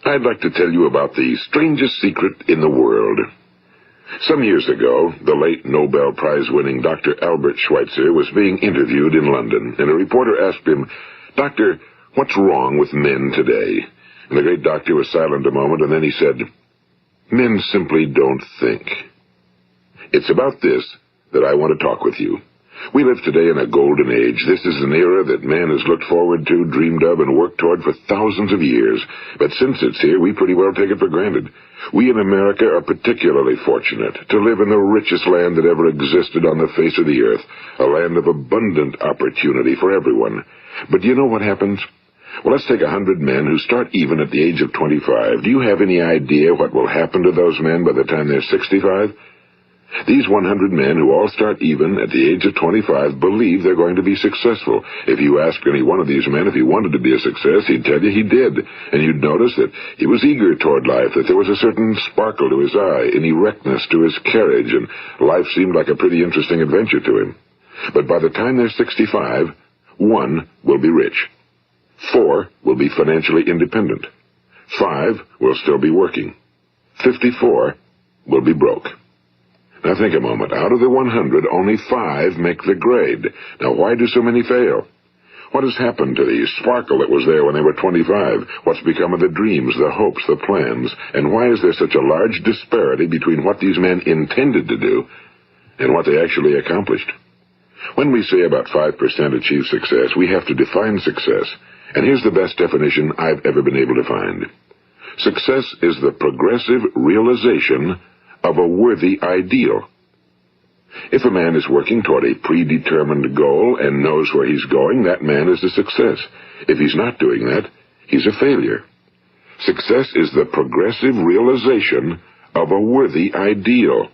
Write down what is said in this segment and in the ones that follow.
I'd like to tell you about the strangest secret in the world. Some years ago, the late Nobel Prize-winning Dr. Albert Schweitzer was being interviewed in London, and a reporter asked him, "Doctor, what's wrong with men today?" And the great doctor was silent a moment, and then he said, "Men simply don't think." It's about this that I want to talk with you. We live today in a golden age. This is an era that man has looked forward to, dreamed of, and worked toward for thousands of years. But since it's here, we pretty well take it for granted. We in America are particularly fortunate to live in the richest land that ever existed on the face of the earth, a land of abundant opportunity for everyone. But do you know what happens? Well, let's take 100 men who start even at the age of 25. Do you have any idea what will happen to those men by the time they're 65? These 100 men who all start even at the age of 25 believe they're going to be successful. If you ask any one of these men if he wanted to be a success, he'd tell you he did. And you'd notice that he was eager toward life, that there was a certain sparkle to his eye, an erectness to his carriage, and life seemed like a pretty interesting adventure to him. But by the time they're 65, 1 will be rich. 4 will be financially independent. 5 will still be working. 54 will be broke. Now think a moment. Out of the 100, only 5 make the grade. Now why do so many fail? What has happened to the sparkle that was there when they were 25? What's become of the dreams, the hopes, the plans? And why is there such a large disparity between what these men intended to do and what they actually accomplished? When we say about 5% achieve success, we have to define success. And here's the best definition I've ever been able to find. Success is the progressive realization of a worthy ideal. If a man is working toward a predetermined goal and knows where he's going, that man is a success. If he's not doing that, he's a failure. Success is the progressive realization of a worthy ideal.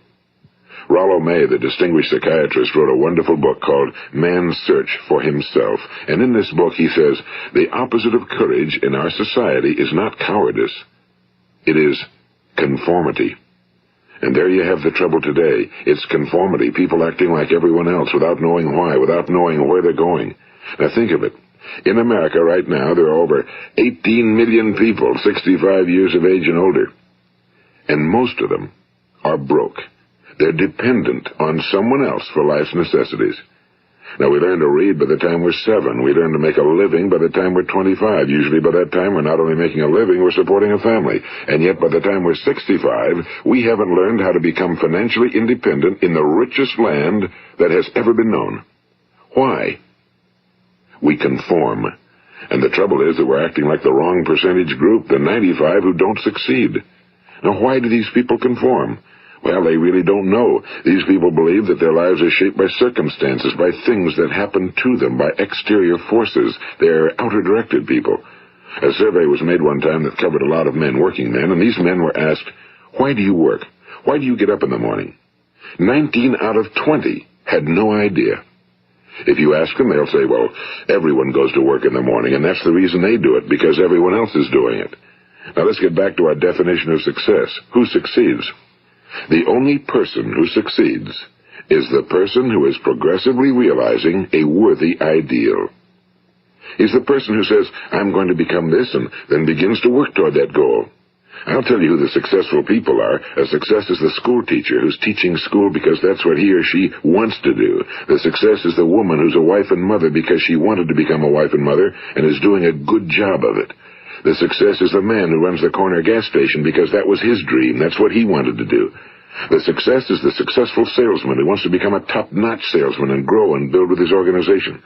Rollo May, the distinguished psychiatrist, wrote a wonderful book called Man's Search for Himself. And in this book he says, the opposite of courage in our society is not cowardice. It is conformity. And there you have the trouble today. It's conformity, people acting like everyone else without knowing why, without knowing where they're going. Now think of it. In America right now, there are over 18 million people 65 years of age and older. And most of them are broke. They're dependent on someone else for life's necessities. Now, we learn to read by the time we're 7. We learn to make a living by the time we're 25. Usually by that time, we're not only making a living, we're supporting a family. And yet by the time we're 65, we haven't learned how to become financially independent in the richest land that has ever been known. Why? We conform. And the trouble is that we're acting like the wrong percentage group, the 95 who don't succeed. Now, why do these people conform? Well, they really don't know. These people believe that their lives are shaped by circumstances, by things that happen to them, by exterior forces. They're outer-directed people. A survey was made one time that covered a lot of men, working men, and these men were asked, "Why do you work? Why do you get up in the morning?" 19 out of 20 had no idea. If you ask them, they'll say, well, everyone goes to work in the morning, and that's the reason they do it, because everyone else is doing it. Now let's get back to our definition of success. Who succeeds? The only person who succeeds is the person who is progressively realizing a worthy ideal. He's the person who says, I'm going to become this, and then begins to work toward that goal. I'll tell you who the successful people are. A success is the school teacher who's teaching school because that's what he or she wants to do. The success is the woman who's a wife and mother because she wanted to become a wife and mother and is doing a good job of it. The success is the man who runs the corner gas station because that was his dream. That's what he wanted to do. The success is the successful salesman who wants to become a top-notch salesman and grow and build with his organization.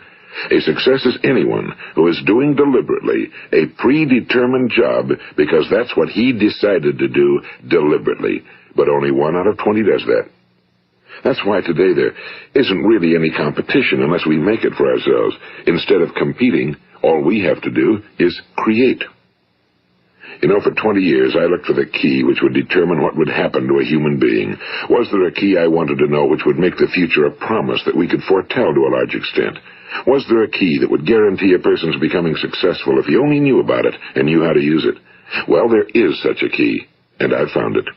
A success is anyone who is doing deliberately a predetermined job because that's what he decided to do deliberately. But only 1 out of 20 does that. That's why today there isn't really any competition unless we make it for ourselves. Instead of competing, all we have to do is create. You know, for 20 years, I looked for the key which would determine what would happen to a human being. Was there a key I wanted to know which would make the future a promise that we could foretell to a large extent? Was there a key that would guarantee a person's becoming successful if he only knew about it and knew how to use it? Well, there is such a key, and I've found it.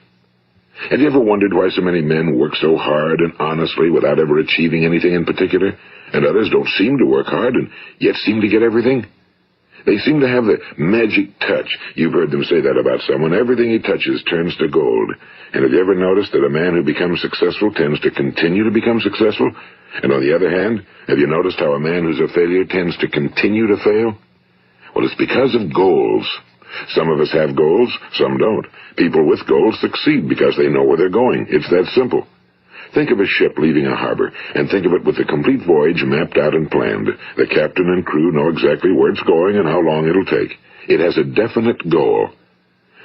Have you ever wondered why so many men work so hard and honestly without ever achieving anything in particular, and others don't seem to work hard and yet seem to get everything? They seem to have the magic touch. You've heard them say that about someone. Everything he touches turns to gold. And have you ever noticed that a man who becomes successful tends to continue to become successful? And on the other hand, have you noticed how a man who's a failure tends to continue to fail? Well, it's because of goals. Some of us have goals, some don't. People with goals succeed because they know where they're going. It's that simple. Think of a ship leaving a harbor, and think of it with the complete voyage mapped out and planned. The captain and crew know exactly where it's going and how long it'll take. It has a definite goal.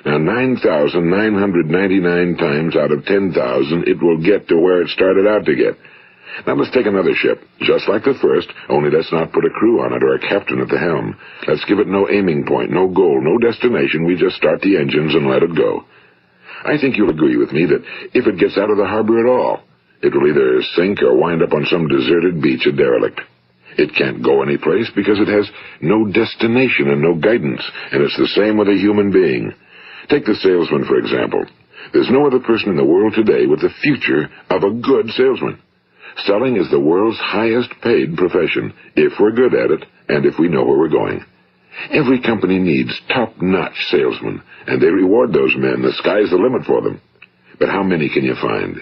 Now, 9,999 times out of 10,000, it will get to where it started out to get. Now, let's take another ship, just like the first, only let's not put a crew on it or a captain at the helm. Let's give it no aiming point, no goal, no destination. We just start the engines and let it go. I think you'll agree with me that if it gets out of the harbor at all, it will either sink or wind up on some deserted beach, a derelict. It can't go anyplace because it has no destination and no guidance, and it's the same with a human being. Take the salesman, for example. There's no other person in the world today with the future of a good salesman. Selling is the world's highest paid profession, if we're good at it and if we know where we're going. Every company needs top-notch salesmen, and they reward those men. The sky's the limit for them. But how many can you find?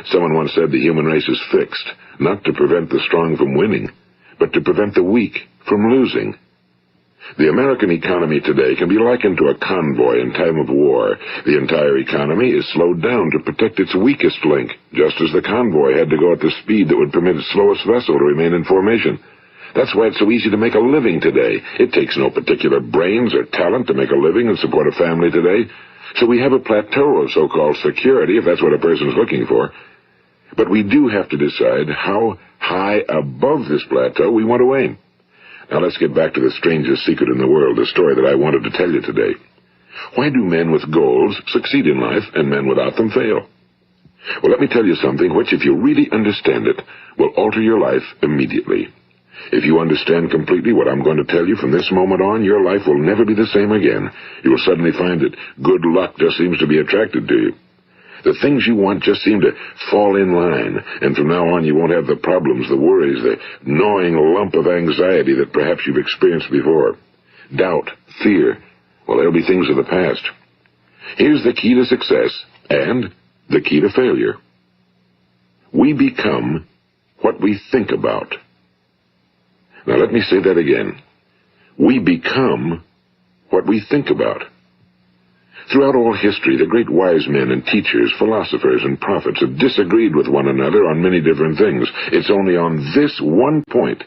Someone once said the human race is fixed, not to prevent the strong from winning, but to prevent the weak from losing. The American economy today can be likened to a convoy in time of war. The entire economy is slowed down to protect its weakest link, just as the convoy had to go at the speed that would permit its slowest vessel to remain in formation. That's why it's so easy to make a living today. It takes no particular brains or talent to make a living and support a family today. So we have a plateau of so-called security, if that's what a person's looking for. But we do have to decide how high above this plateau we want to aim. Now let's get back to the strangest secret in the world, the story that I wanted to tell you today. Why do men with goals succeed in life and men without them fail? Well, let me tell you something which, if you really understand it, will alter your life immediately. If you understand completely what I'm going to tell you from this moment on, your life will never be the same again. You will suddenly find that good luck just seems to be attracted to you. The things you want just seem to fall in line, and from now on you won't have the problems, the worries, the gnawing lump of anxiety that perhaps you've experienced before. Doubt, fear, well, they'll be things of the past. Here's the key to success and the key to failure. We become what we think about. Now let me say that again. We become what we think about. Throughout all history, the great wise men and teachers, philosophers and prophets have disagreed with one another on many different things. It's only on this one point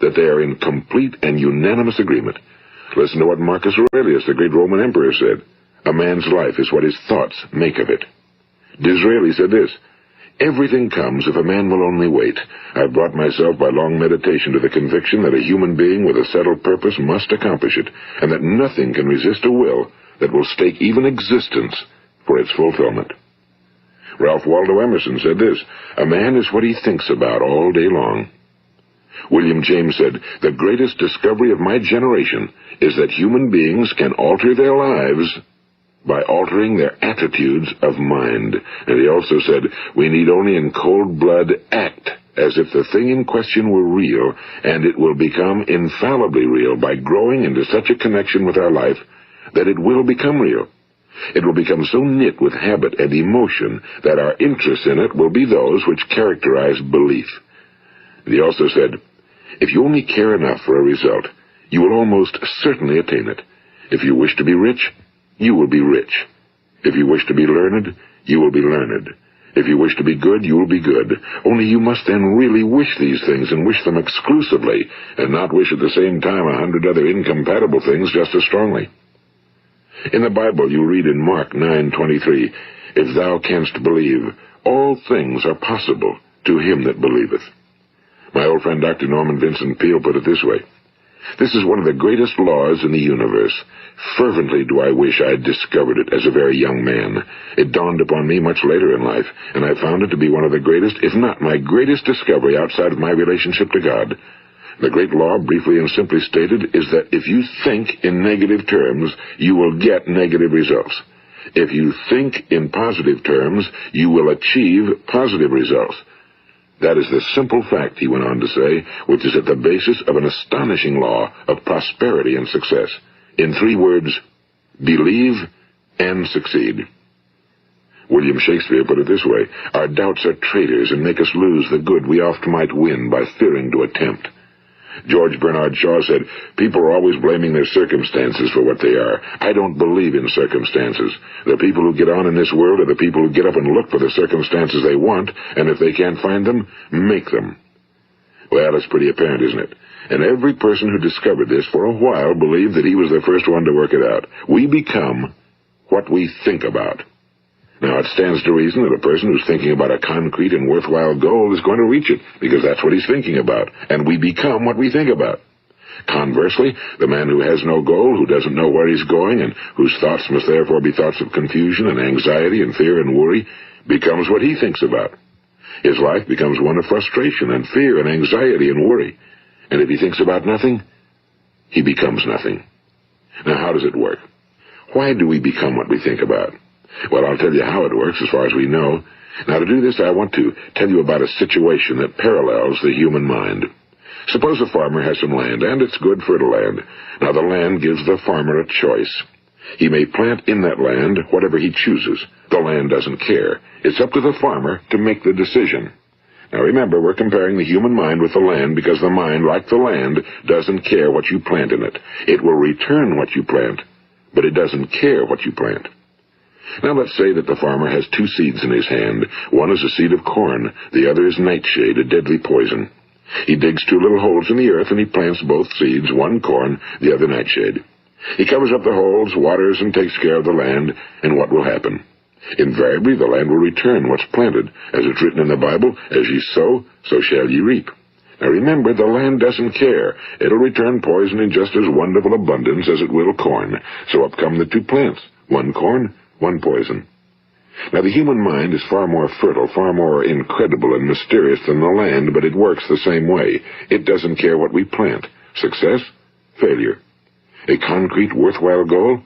that they are in complete and unanimous agreement. Listen to what Marcus Aurelius, the great Roman emperor, said. A man's life is what his thoughts make of it. Disraeli said this, everything comes if a man will only wait. I've brought myself by long meditation to the conviction that a human being with a settled purpose must accomplish it, and that nothing can resist a will that will stake even existence for its fulfillment. Ralph Waldo Emerson said this, a man is what he thinks about all day long. William James said, the greatest discovery of my generation is that human beings can alter their lives by altering their attitudes of mind. And he also said, we need only in cold blood act as if the thing in question were real, and it will become infallibly real by growing into such a connection with our life that it will become real. It will become so knit with habit and emotion that our interest in it will be those which characterize belief. And he also said, if you only care enough for a result, you will almost certainly attain it. If you wish to be rich, you will be rich. If you wish to be learned, you will be learned. If you wish to be good, you will be good. Only you must then really wish these things, and wish them exclusively, and not wish at the same time 100 other incompatible things just as strongly. In the Bible, you read in Mark 9:23, if thou canst believe, all things are possible to him that believeth. My old friend Dr. Norman Vincent Peale put it this way, this is one of the greatest laws in the universe. Fervently do I wish I had discovered it as a very young man. It dawned upon me much later in life, and I found it to be one of the greatest, if not my greatest discovery outside of my relationship to God. The great law, briefly and simply stated, is that if you think in negative terms, you will get negative results. If you think in positive terms, you will achieve positive results. That is the simple fact, he went on to say, which is at the basis of an astonishing law of prosperity and success. In 3 words, believe and succeed. William Shakespeare put it this way: our doubts are traitors and make us lose the good we oft might win by fearing to attempt. George Bernard Shaw said, people are always blaming their circumstances for what they are. I don't believe in circumstances. The people who get on in this world are the people who get up and look for the circumstances they want, and if they can't find them, make them. Well, it's pretty apparent, isn't it? And every person who discovered this for a while believed that he was the first one to work it out. We become what we think about. Now, it stands to reason that a person who's thinking about a concrete and worthwhile goal is going to reach it, because that's what he's thinking about, and we become what we think about. Conversely, the man who has no goal, who doesn't know where he's going, and whose thoughts must therefore be thoughts of confusion and anxiety and fear and worry, becomes what he thinks about. His life becomes one of frustration and fear and anxiety and worry. And if he thinks about nothing, he becomes nothing. Now, how does it work? Why do we become what we think about? Well, I'll tell you how it works as far as we know. Now, to do this, I want to tell you about a situation that parallels the human mind. Suppose a farmer has some land, and it's good fertile land. Now, the land gives the farmer a choice. He may plant in that land whatever he chooses. The land doesn't care. It's up to the farmer to make the decision. Now, remember, we're comparing the human mind with the land because the mind, like the land, doesn't care what you plant in it. It will return what you plant, but it doesn't care what you plant. Now, let's say that the farmer has 2 seeds in his hand. One is a seed of corn. The other is nightshade, a deadly poison. He digs 2 little holes in the earth, and he plants both seeds, one corn, the other nightshade. He covers up the holes, waters, and takes care of the land, and what will happen? Invariably, the land will return what's planted. As it's written in the Bible, as ye sow, so shall ye reap. Now remember, the land doesn't care. It'll return poison in just as wonderful abundance as it will corn. So up come the 2 plants, one corn, one poison. Now, the human mind is far more fertile, far more incredible and mysterious than the land, but it works the same way. It doesn't care what we plant. Success, failure. A concrete, worthwhile goal,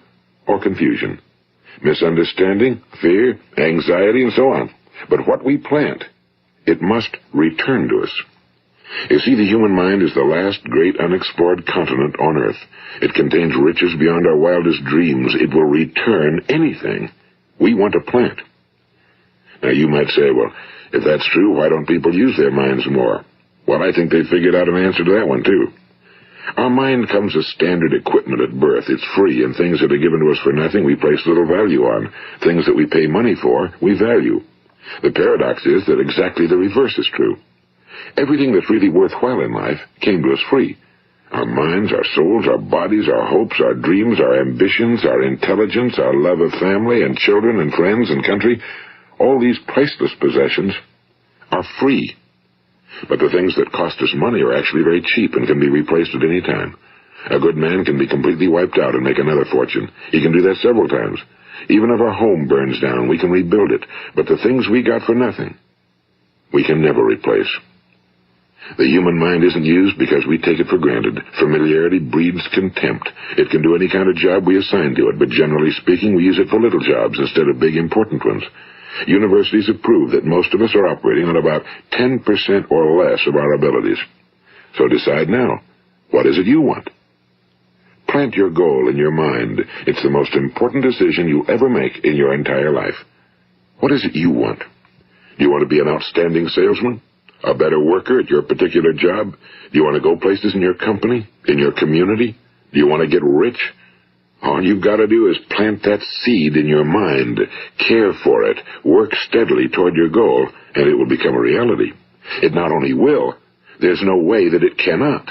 or confusion. Misunderstanding, fear, anxiety, and so on. But what we plant, it must return to us. You see, the human mind is the last great unexplored continent on Earth. It contains riches beyond our wildest dreams. It will return anything we want to plant. Now, you might say, well, if that's true, why don't people use their minds more? Well, I think they figured out an answer to that one, too. Our mind comes as standard equipment at birth. It's free, and things that are given to us for nothing we place little value on. Things that we pay money for, we value. The paradox is that exactly the reverse is true. Everything that's really worthwhile in life came to us free. Our minds, our souls, our bodies, our hopes, our dreams, our ambitions, our intelligence, our love of family and children and friends and country, all these priceless possessions are free. But the things that cost us money are actually very cheap and can be replaced at any time. A good man can be completely wiped out and make another fortune. He can do that several times. Even if our home burns down, we can rebuild it. But the things we got for nothing, we can never replace. The human mind isn't used because we take it for granted. Familiarity breeds contempt. It can do any kind of job we assign to it, but generally speaking, we use it for little jobs instead of big, important ones. Universities have proved that most of us are operating on about 10% or less of our abilities. So decide now, what is it you want? Plant your goal in your mind. It's the most important decision you'll ever make in your entire life. What is it you want? Do you want to be an outstanding salesman? A better worker at your particular job? Do you want to go places in your company? In your community? Do you want to get rich? All you've got to do is plant that seed in your mind, care for it, work steadily toward your goal, and it will become a reality. It not only will, there's no way that it cannot.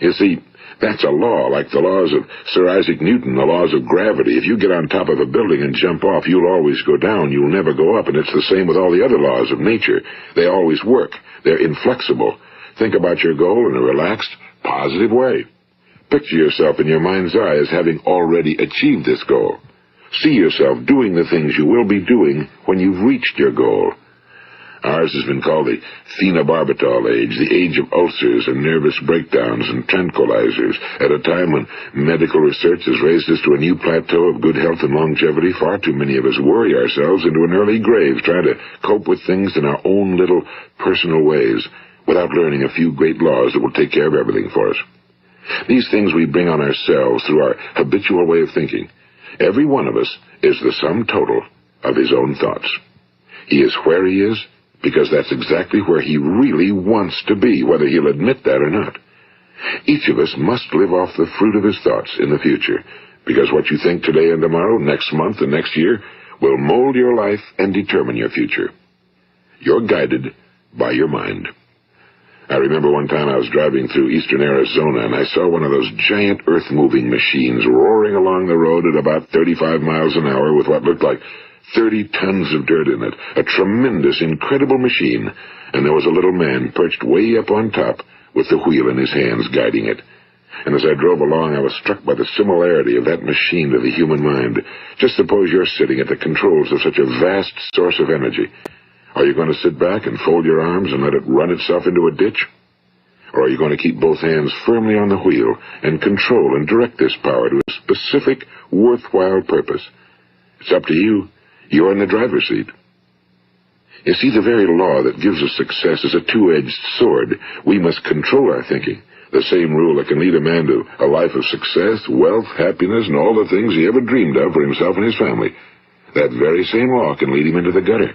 You see, that's a law, like the laws of Sir Isaac Newton, the laws of gravity. If you get on top of a building and jump off, you'll always go down, you'll never go up, and it's the same with all the other laws of nature. They always work. They're inflexible. Think about your goal in a relaxed, positive way. Picture yourself in your mind's eye as having already achieved this goal. See yourself doing the things you will be doing when you've reached your goal. Ours has been called the phenobarbital age, the age of ulcers and nervous breakdowns and tranquilizers, at a time when medical research has raised us to a new plateau of good health and longevity. Far too many of us worry ourselves into an early grave trying to cope with things in our own little personal ways without learning a few great laws that will take care of everything for us. These things we bring on ourselves through our habitual way of thinking. Every one of us is the sum total of his own thoughts. He is where he is because that's exactly where he really wants to be, whether he'll admit that or not. Each of us must live off the fruit of his thoughts in the future, because what you think today and tomorrow, next month and next year, will mold your life and determine your future. You're guided by your mind. I remember one time I was driving through eastern Arizona, and I saw one of those giant earth-moving machines roaring along the road at about 35 miles an hour with what looked like 30 tons of dirt in it. A tremendous, incredible machine, and there was a little man perched way up on top with the wheel in his hands guiding it. And as I drove along, I was struck by the similarity of that machine to the human mind. Just suppose you're sitting at the controls of such a vast source of energy. Are you going to sit back and fold your arms and let it run itself into a ditch? Or are you going to keep both hands firmly on the wheel and control and direct this power to a specific, worthwhile purpose? It's up to you. You're in the driver's seat. You see, the very law that gives us success is a two-edged sword. We must control our thinking. The same rule that can lead a man to a life of success, wealth, happiness, and all the things he ever dreamed of for himself and his family. That very same law can lead him into the gutter.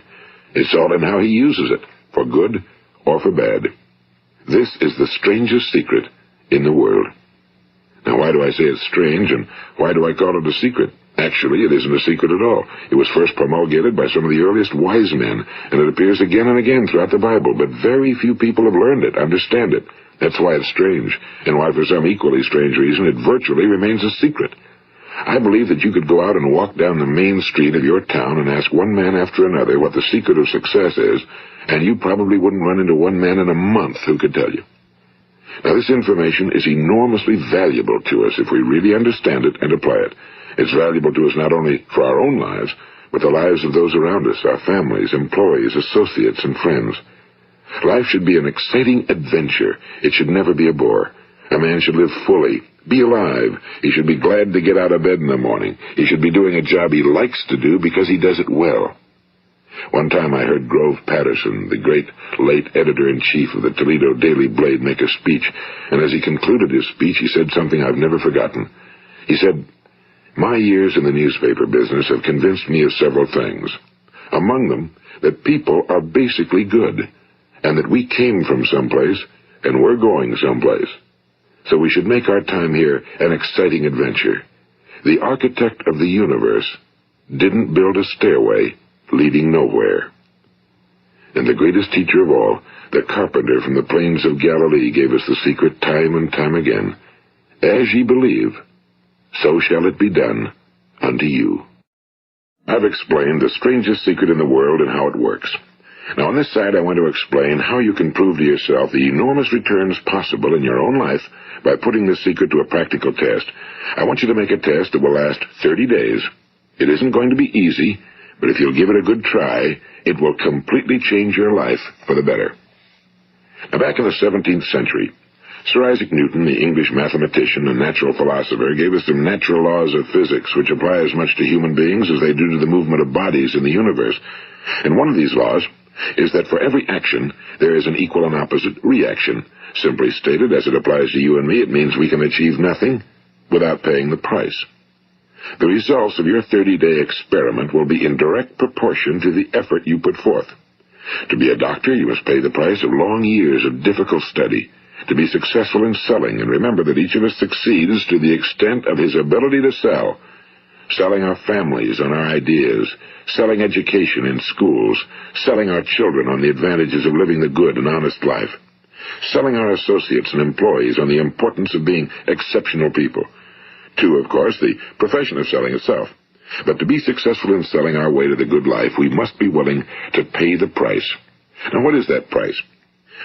It's all in how he uses it, for good or for bad. This is the strangest secret in the world. Now, why do I say it's strange, and why do I call it a secret? Actually, it isn't a secret at all. It was first promulgated by some of the earliest wise men, and it appears again and again throughout the Bible, but very few people have learned it, understand it. That's why it's strange, and why for some equally strange reason it virtually remains a secret. I believe that you could go out and walk down the main street of your town and ask one man after another what the secret of success is, and you probably wouldn't run into one man in a month who could tell you. Now, this information is enormously valuable to us if we really understand it and apply it. It's valuable to us not only for our own lives, but the lives of those around us, our families, employees, associates, and friends. Life should be an exciting adventure. It should never be a bore. A man should live fully, be alive. He should be glad to get out of bed in the morning. He should be doing a job he likes to do because he does it well. One time I heard Grove Patterson, the great late editor-in-chief of the Toledo Daily Blade, make a speech, and as he concluded his speech, he said something I've never forgotten. He said, "My years in the newspaper business have convinced me of several things. Among them, that people are basically good, and that we came from someplace, and we're going someplace. So we should make our time here an exciting adventure. The architect of the universe didn't build a stairway leading nowhere." And the greatest teacher of all, the carpenter from the plains of Galilee, gave us the secret time and time again. As ye believe, so shall it be done unto you. I've explained the strangest secret in the world and how it works. Now, on this side, I want to explain how you can prove to yourself the enormous returns possible in your own life by putting this secret to a practical test. I want you to make a test that will last 30 days. It isn't going to be easy, but if you'll give it a good try, it will completely change your life for the better. Now, back in the 17th century, Sir Isaac Newton, the English mathematician and natural philosopher, gave us some natural laws of physics which apply as much to human beings as they do to the movement of bodies in the universe. And one of these laws is that for every action, there is an equal and opposite reaction. Simply stated, as it applies to you and me, it means we can achieve nothing without paying the price. The results of your 30-day experiment will be in direct proportion to the effort you put forth. To be a doctor, you must pay the price of long years of difficult study. To be successful in selling, and remember that each of us succeeds to the extent of his ability to sell. Selling our families on our ideas, selling education in schools, selling our children on the advantages of living the good and honest life, selling our associates and employees on the importance of being exceptional people. To, of course, the profession of selling itself. But to be successful in selling our way to the good life, we must be willing to pay the price. Now, what is that price?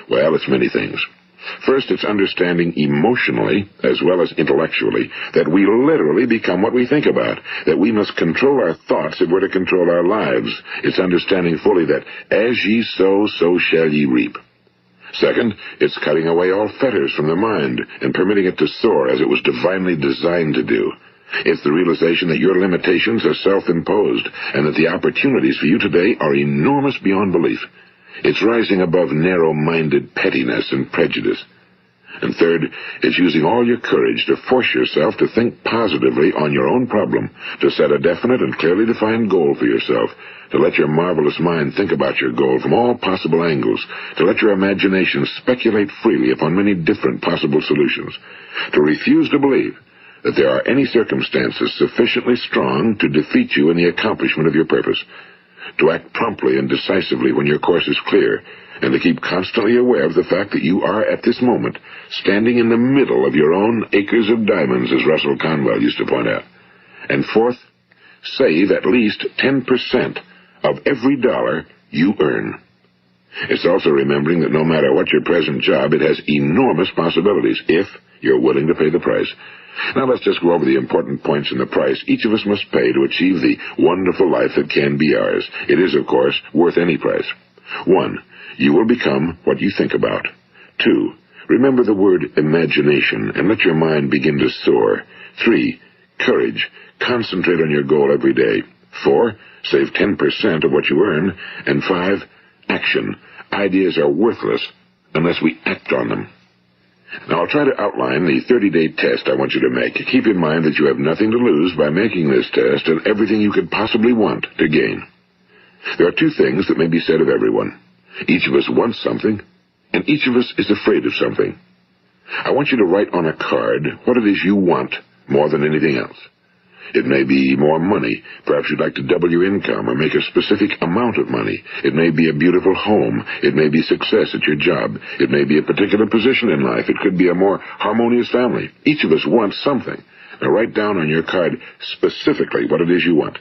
Well, it's many things. First, it's understanding emotionally, as well as intellectually, that we literally become what we think about, that we must control our thoughts if we're to control our lives. It's understanding fully that as ye sow, so shall ye reap. Second, it's cutting away all fetters from the mind and permitting it to soar as it was divinely designed to do. It's the realization that your limitations are self-imposed and that the opportunities for you today are enormous beyond belief. It's rising above narrow-minded pettiness and prejudice. And third, it's using all your courage to force yourself to think positively on your own problem, to set a definite and clearly defined goal for yourself, to let your marvelous mind think about your goal from all possible angles, to let your imagination speculate freely upon many different possible solutions, to refuse to believe that there are any circumstances sufficiently strong to defeat you in the accomplishment of your purpose, to act promptly and decisively when your course is clear, and to keep constantly aware of the fact that you are, at this moment, standing in the middle of your own acres of diamonds, as Russell Conwell used to point out. And fourth, save at least 10% of every dollar you earn. It's also remembering that no matter what your present job, it has enormous possibilities, if you're willing to pay the price. Now let's just go over the important points in the price each of us must pay to achieve the wonderful life that can be ours. It is, of course, worth any price. 1. You will become what you think about. 2. Remember the word imagination and let your mind begin to soar. 3. Courage. Concentrate on your goal every day. 4. Save 10% of what you earn. And 5. Action. Ideas are worthless unless we act on them. Now, I'll try to outline the 30-day test I want you to make. Keep in mind that you have nothing to lose by making this test and everything you could possibly want to gain. There are 2 things that may be said of everyone. Each of us wants something, and each of us is afraid of something. I want you to write on a card what it is you want more than anything else. It may be more money. Perhaps you'd like to double your income or make a specific amount of money. It may be a beautiful home. It may be success at your job. It may be a particular position in life. It could be a more harmonious family. Each of us wants something. Now write down on your card specifically what it is you want.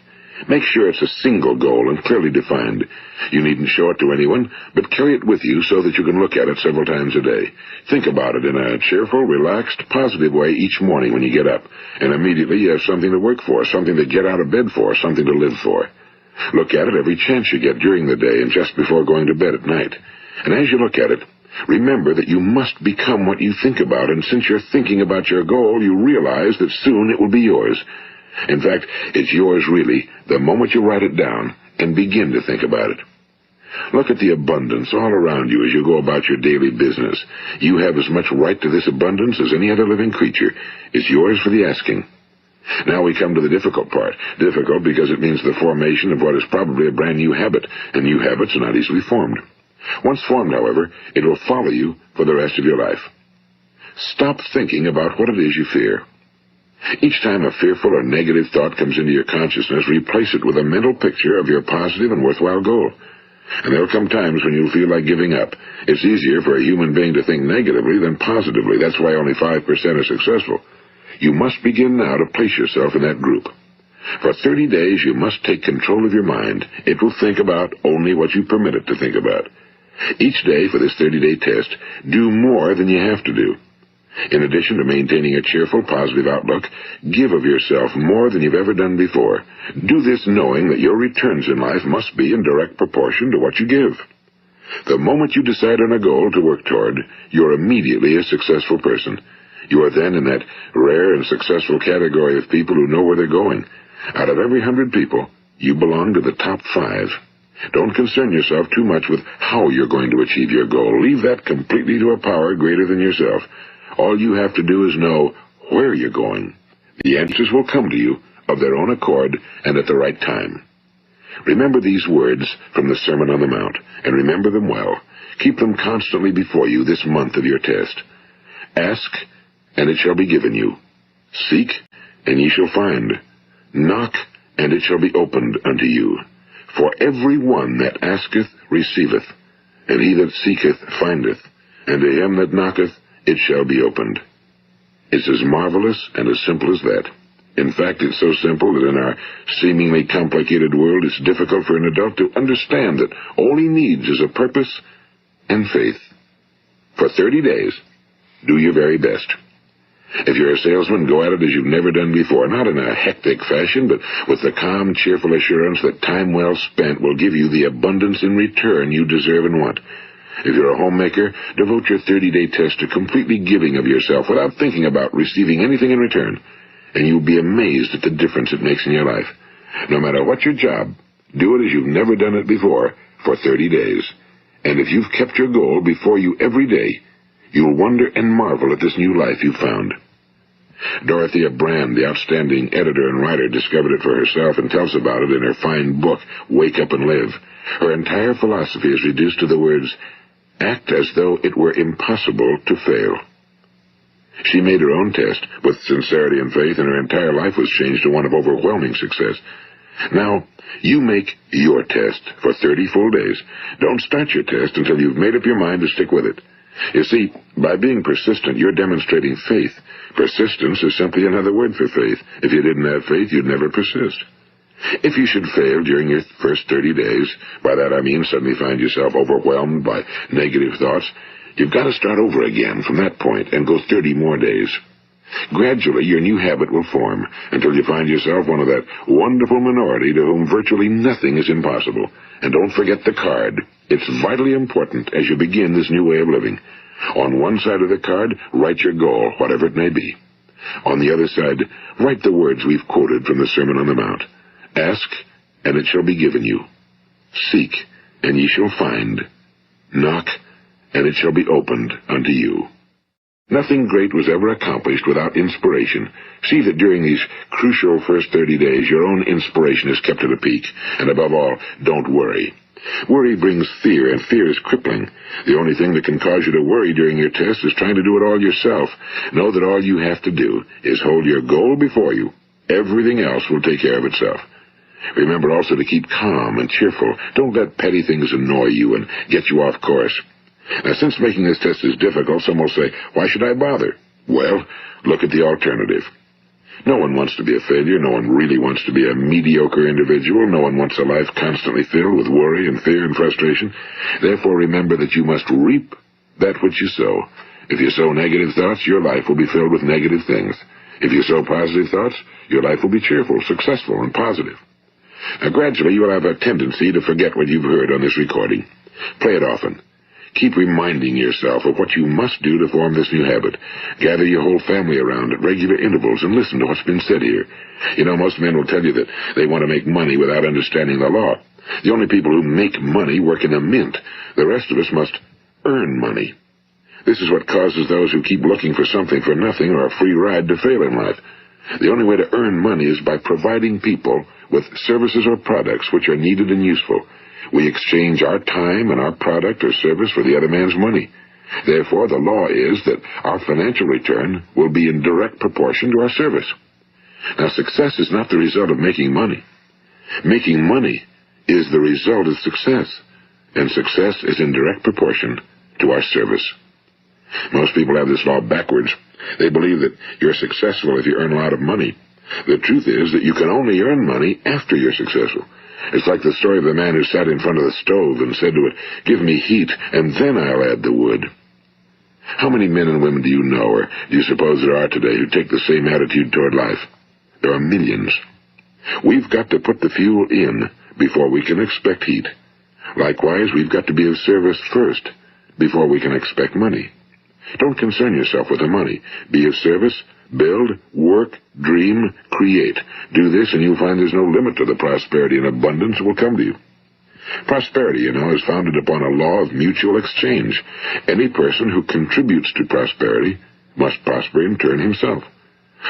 Make sure it's a single goal and clearly defined. You needn't show it to anyone, but carry it with you so that you can look at it several times a day. Think about it in a cheerful, relaxed, positive way each morning when you get up, and immediately you have something to work for, something to get out of bed for, something to live for. Look at it every chance you get during the day and just before going to bed at night. And as you look at it, remember that you must become what you think about, and since you're thinking about your goal, you realize that soon it will be yours. In fact, it's yours really the moment you write it down and begin to think about it. Look at the abundance all around you as you go about your daily business. You have as much right to this abundance as any other living creature. It's yours for the asking. Now we come to the difficult part. Difficult because it means the formation of what is probably a brand new habit, and new habits are not easily formed. Once formed, however, it will follow you for the rest of your life. Stop thinking about what it is you fear. Each time a fearful or negative thought comes into your consciousness, replace it with a mental picture of your positive and worthwhile goal. And there'll come times when you'll feel like giving up. It's easier for a human being to think negatively than positively. That's why only 5% are successful. You must begin now to place yourself in that group. For 30 days, you must take control of your mind. It will think about only what you permit it to think about. Each day for this 30-day test, do more than you have to do. In addition to maintaining a cheerful, positive outlook, give of yourself more than you've ever done before. Do this knowing that your returns in life must be in direct proportion to what you give. The moment you decide on a goal to work toward, you're immediately a successful person. You are then in that rare and successful category of people who know where they're going. Out of every 100 people, you belong to the top 5. Don't concern yourself too much with how you're going to achieve your goal. Leave that completely to a power greater than yourself. All you have to do is know where you're going. The answers will come to you of their own accord and at the right time. Remember these words from the Sermon on the Mount, and remember them well. Keep them constantly before you this month of your test. Ask, and it shall be given you. Seek, and ye shall find. Knock, and it shall be opened unto you. For every one that asketh receiveth, and he that seeketh findeth, and to him that knocketh it shall be opened. It's as marvelous and as simple as that. In fact, it's so simple that in our seemingly complicated world, it's difficult for an adult to understand that all he needs is a purpose and faith. For 30 days, Do your very best. If you're a salesman, go at it as you've never done before, not in a hectic fashion, but with the calm, cheerful assurance that time well spent will give you the abundance in return you deserve and want. If you're a homemaker, devote your 30-day test to completely giving of yourself without thinking about receiving anything in return, and you'll be amazed at the difference it makes in your life. No matter what your job, do it as you've never done it before for 30 days. And if you've kept your goal before you every day, you'll wonder and marvel at this new life you've found. Dorothea Brand, the outstanding editor and writer, discovered it for herself and tells about it in her fine book, Wake Up and Live. Her entire philosophy is reduced to the words, act as though it were impossible to fail. She made her own test with sincerity and faith, and her entire life was changed to one of overwhelming success. Now, you make your test for 30 full days. Don't start your test until you've made up your mind to stick with it. You see, by being persistent, you're demonstrating faith. Persistence is simply another word for faith. If you didn't have faith, you'd never persist. If you should fail during your first 30 days, by that I mean suddenly find yourself overwhelmed by negative thoughts, you've got to start over again from that point and go 30 more days. Gradually, your new habit will form until you find yourself one of that wonderful minority to whom virtually nothing is impossible. And don't forget the card. It's vitally important as you begin this new way of living. On one side of the card, write your goal, whatever it may be. On the other side, write the words we've quoted from the Sermon on the Mount. Ask, and it shall be given you. Seek, and ye shall find. Knock, and it shall be opened unto you. Nothing great was ever accomplished without inspiration. See that during these crucial first 30 days, your own inspiration is kept at a peak. And above all, don't worry. Worry brings fear, and fear is crippling. The only thing that can cause you to worry during your test is trying to do it all yourself. Know that all you have to do is hold your goal before you. Everything else will take care of itself. Remember also to keep calm and cheerful. Don't let petty things annoy you and get you off course. Now, since making this test is difficult, some will say, why should I bother? Well, look at the alternative. No one wants to be a failure. No one really wants to be a mediocre individual. No one wants a life constantly filled with worry and fear and frustration. Therefore, remember that you must reap that which you sow. If you sow negative thoughts, your life will be filled with negative things. If you sow positive thoughts, your life will be cheerful, successful, and positive. Now, gradually, you will have a tendency to forget what you've heard on this recording. Play it often. Keep reminding yourself of what you must do to form this new habit. Gather your whole family around at regular intervals and listen to what's been said here. You know, most men will tell you that they want to make money without understanding the law. The only people who make money work in a mint. The rest of us must earn money. This is what causes those who keep looking for something for nothing or a free ride to fail in life. The only way to earn money is by providing people with services or products which are needed and useful. We exchange our time and our product or service for the other man's money. Therefore, the law is that our financial return will be in direct proportion to our service. Now, success is not the result of making money. Making money is the result of success, and success is in direct proportion to our service. Most people have this law backwards. They believe that you're successful if you earn a lot of money. The truth is that you can only earn money after you're successful. It's like the story of the man who sat in front of the stove and said to it, give me heat, and then I'll add the wood. How many men and women do you know, or do you suppose there are today, who take the same attitude toward life? There are millions. We've got to put the fuel in before we can expect heat. Likewise, we've got to be of service first before we can expect money. Don't concern yourself with the money. Be of service, build, work, dream, create. Do this, and you'll find there's no limit to the prosperity and abundance that will come to you. Prosperity, you know, is founded upon a law of mutual exchange. Any person who contributes to prosperity must prosper in turn himself.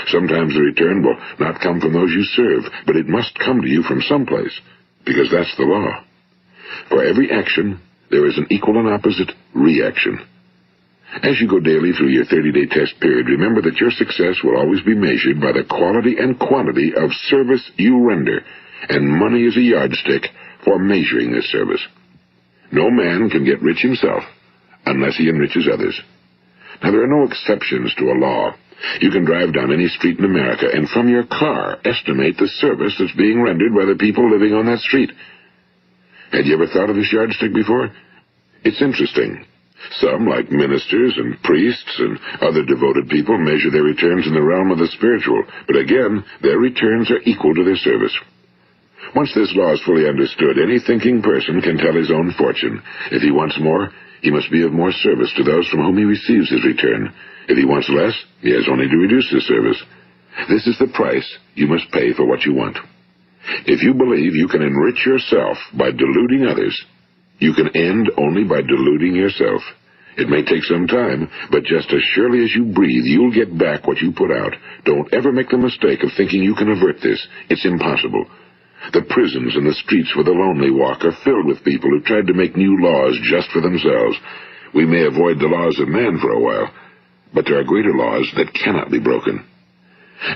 Sometimes the return will not come from those you serve, but it must come to you from someplace, because that's the law. For every action, there is an equal and opposite reaction. As you go daily through your 30-day test period, remember that your success will always be measured by the quality and quantity of service you render, and money is a yardstick for measuring this service. No man can get rich himself unless he enriches others. Now, there are no exceptions to a law. You can drive down any street in America and from your car estimate the service that's being rendered by the people living on that street. Had you ever thought of this yardstick before? It's interesting. Some, like ministers and priests and other devoted people, measure their returns in the realm of the spiritual, but again, their returns are equal to their service. Once this law is fully understood, any thinking person can tell his own fortune. If he wants more, he must be of more service to those from whom he receives his return. If he wants less, he has only to reduce his service. This is the price you must pay for what you want. If you believe you can enrich yourself by deluding others, you can end only by deluding yourself. It may take some time, but just as surely as you breathe, you'll get back what you put out. Don't ever make the mistake of thinking you can avert this. It's impossible. The prisons and the streets where the lonely walk are filled with people who tried to make new laws just for themselves. We may avoid the laws of man for a while, but there are greater laws that cannot be broken.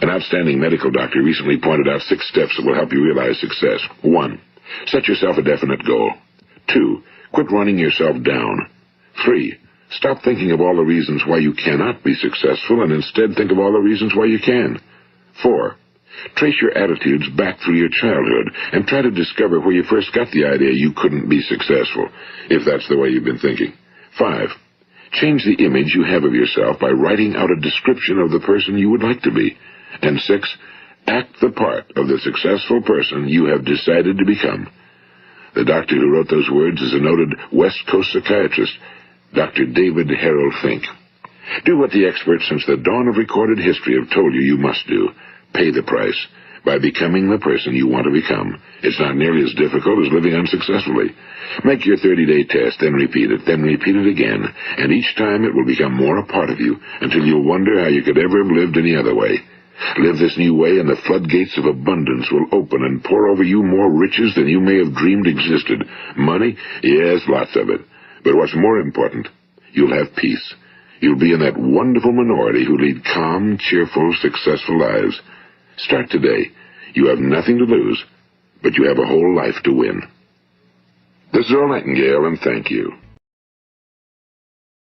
An outstanding medical doctor recently pointed out 6 steps that will help you realize success. 1. Set yourself a definite goal. 2. Quit running yourself down. 3. Stop thinking of all the reasons why you cannot be successful and instead think of all the reasons why you can. 4. Trace your attitudes back through your childhood and try to discover where you first got the idea you couldn't be successful, if that's the way you've been thinking. 5. Change the image you have of yourself by writing out a description of the person you would like to be. And 6. Act the part of the successful person you have decided to become. The doctor who wrote those words is a noted West Coast psychiatrist, Dr. David Harold Fink. Do what the experts since the dawn of recorded history have told you must do. Pay the price by becoming the person you want to become. It's not nearly as difficult as living unsuccessfully. Make your 30-day test, then repeat it again, and each time it will become more a part of you until you'll wonder how you could ever have lived any other way. Live this new way, and the floodgates of abundance will open and pour over you more riches than you may have dreamed existed. Money? Yes, lots of it. But what's more important, you'll have peace. You'll be in that wonderful minority who lead calm, cheerful, successful lives. Start today. You have nothing to lose, but you have a whole life to win. This is Earl Nightingale, and thank you.